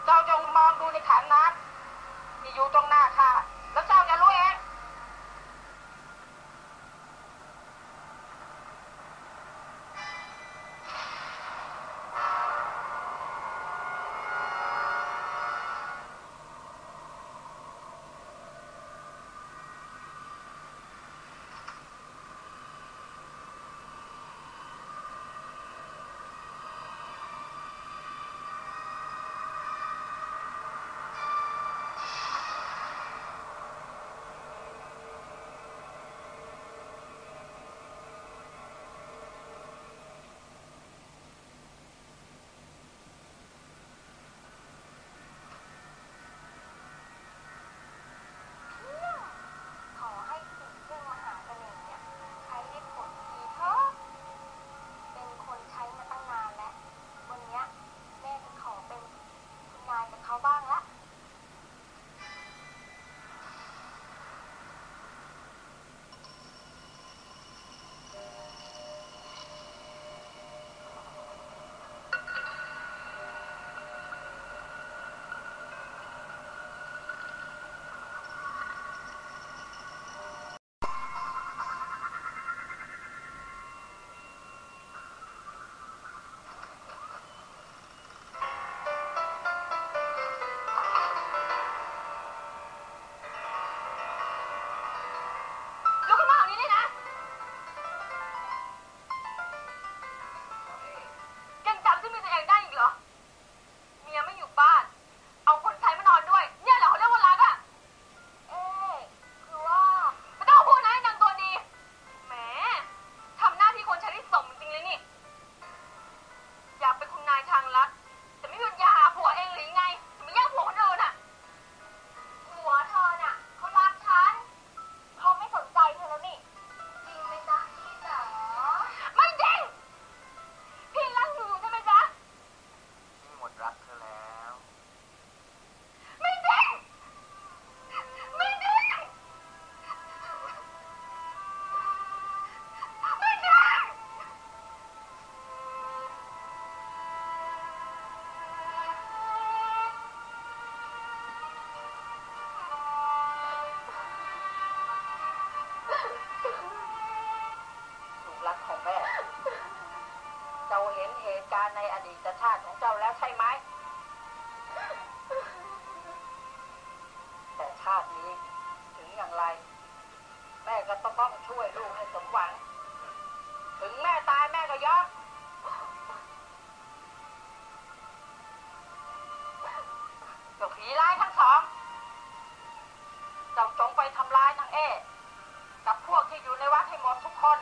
เจ้าจงมองดูในขันน้ำที่อยู่ตรงหน้าข้าแล้วเจ้าจะรู้เอง ในอดีตชาติของเจ้าแล้วใช่ไหมแต่ชาตินี้ถึงอย่างไรแม่ก็ต้องช่วยลูกให้สมหวังถึงแม่ตายแม่ก็ยอมเจ้าผีร้ายทั้งสองเจ้าจงไปทำลายนางเอกับพวกที่อยู่ในวัดให้หมดทุกคน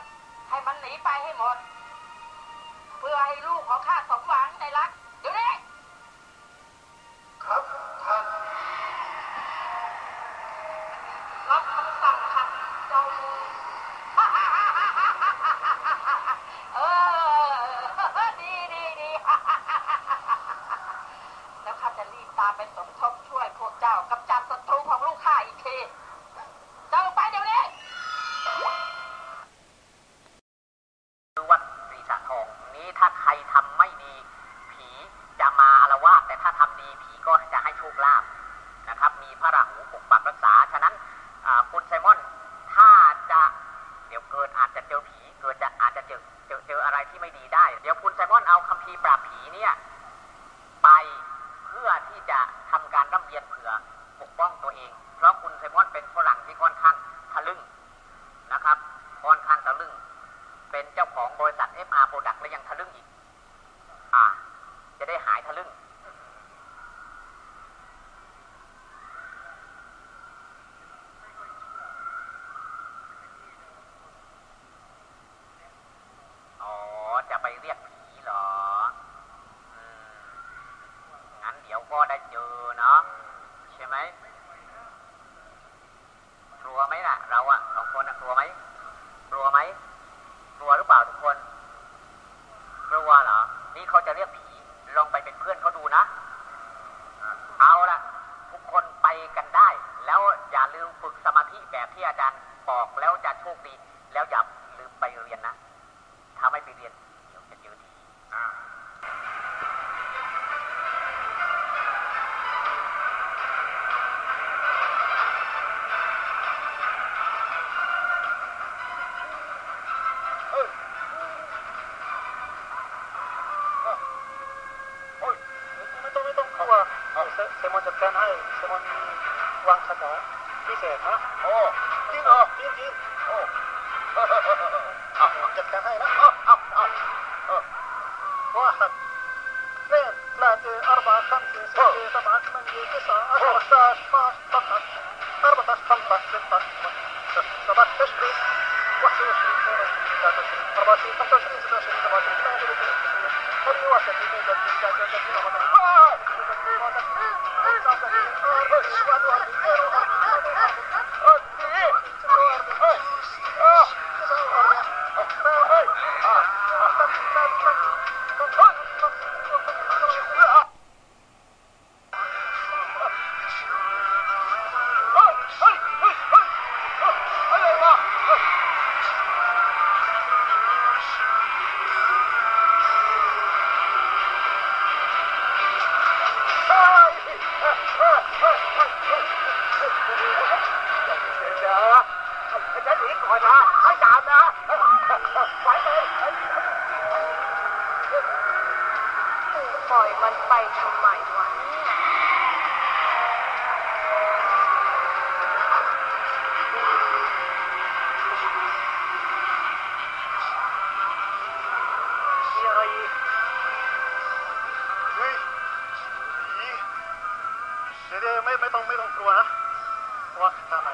ให้มันหนีไปให้หมดเพื่อให้ลูกของข้าสมหวังในรักเดี๋ยวนี้ครับท่านรับคำสั่งค่ะเจ้าดีแล้วข้าจะรีบตามไปสมทบช่วยพวกเจ้ากำจัดศัตรูของลูกข้าอีกทีเจ้าไปเดี๋ยวนี้วัดศรีสะทองนี้ถ้าใครทำไม่ดีผีจะมาอาละวาดแต่ถ้าทำดีผีก็จะให้โชคลาภนะครับมีพระราหูปกปักรักษาฉะนั้นคุณไซมอนถ้าจะเดี๋ยวเกิดอาจจะเจอผีเกิดจะอาจจะเจออะไรที่ไม่ดีได้เดี๋ยวคุณไซมอนเอาคัมภีร์ปราบผีเนี่ยไปเพื่อที่จะทำการร่ำเรียนเผื่อปกป้องตัวเองเพราะคุณไซมอนเป็นฝรั่งที่ค่อนข้างทะลึ่งนะครับค่อนข้างทะลึ่งเป็นเจ้าของบริษัท FR Product และยังทะลึ่งอีกจะได้หายทะลึ่งจะไปเรียกผีเหรองั้นเดี๋ยวก็ได้เจอเนาะใช่ไหมกลัวไหมล่ะเราอะสองคนกลัวไหมกลัวไหมกลัวหรือเปล่าทุกคนกลัวเหรอนี่เขาจะเรียกผีลองไปเป็นเพื่อนเขาดูนะเอาละทุกคนไปกันได้แล้วอย่าลืมฝึกสมาธิแบบที่อาจารย์บอกแล้วจะโชคดีแล้วอย่าลืมไปเรียนนะถ้าไม่ไปเรียนเดี๋ยวจะเจอดี มอนจัดการให้เซมอนมีวางคาถาพิเศษนะโอ้จริงเหรอจริงโอ้จัดการให้นะواحد اثنين ثلاثة أربعة خمسة ستة سبعة ثمانية تسعة 10 11 12 13 14 15 16 17 20 21 22 23 24 25 26 27 ปล่อยมันไปทำไมวะเนี่ยมีอะไรอีกเฮ้ยผีเดี๋ยวไม่ต้องกลัวนะว่าทำไม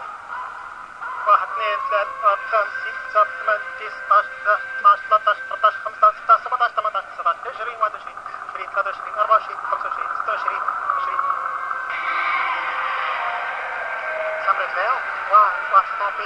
واحد اثنين ثلاثة أربعة خمسة ستة ثمانية تسعة 11 12 13 14 15 16 17 18 19 20 21 22 23 24 25 26 20 สำเร็จแล้วว่าต่อไป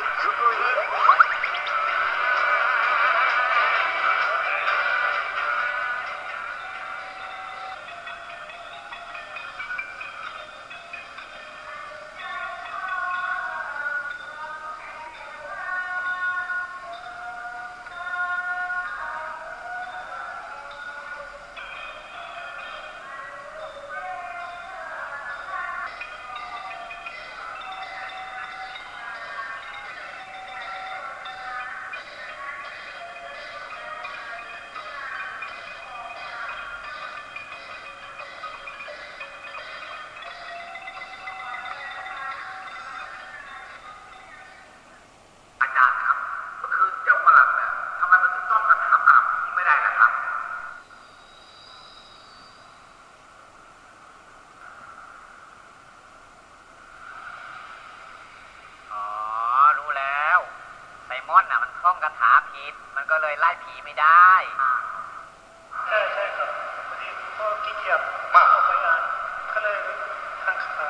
อาจารย์ครับเมื่อคืนเจ้าฝรั่งเนี่ยทำไมมันถึงต้องกระทำตามผีไม่ได้ล่ะครับอ๋อรู้แล้วไซมอนน่ะมันท่องคาถาผิดมันก็เลยไล่ผีไม่ได้ใช่ครับพอดีพ่อขี้เกียจออกไปอ่านก็เลยทางขา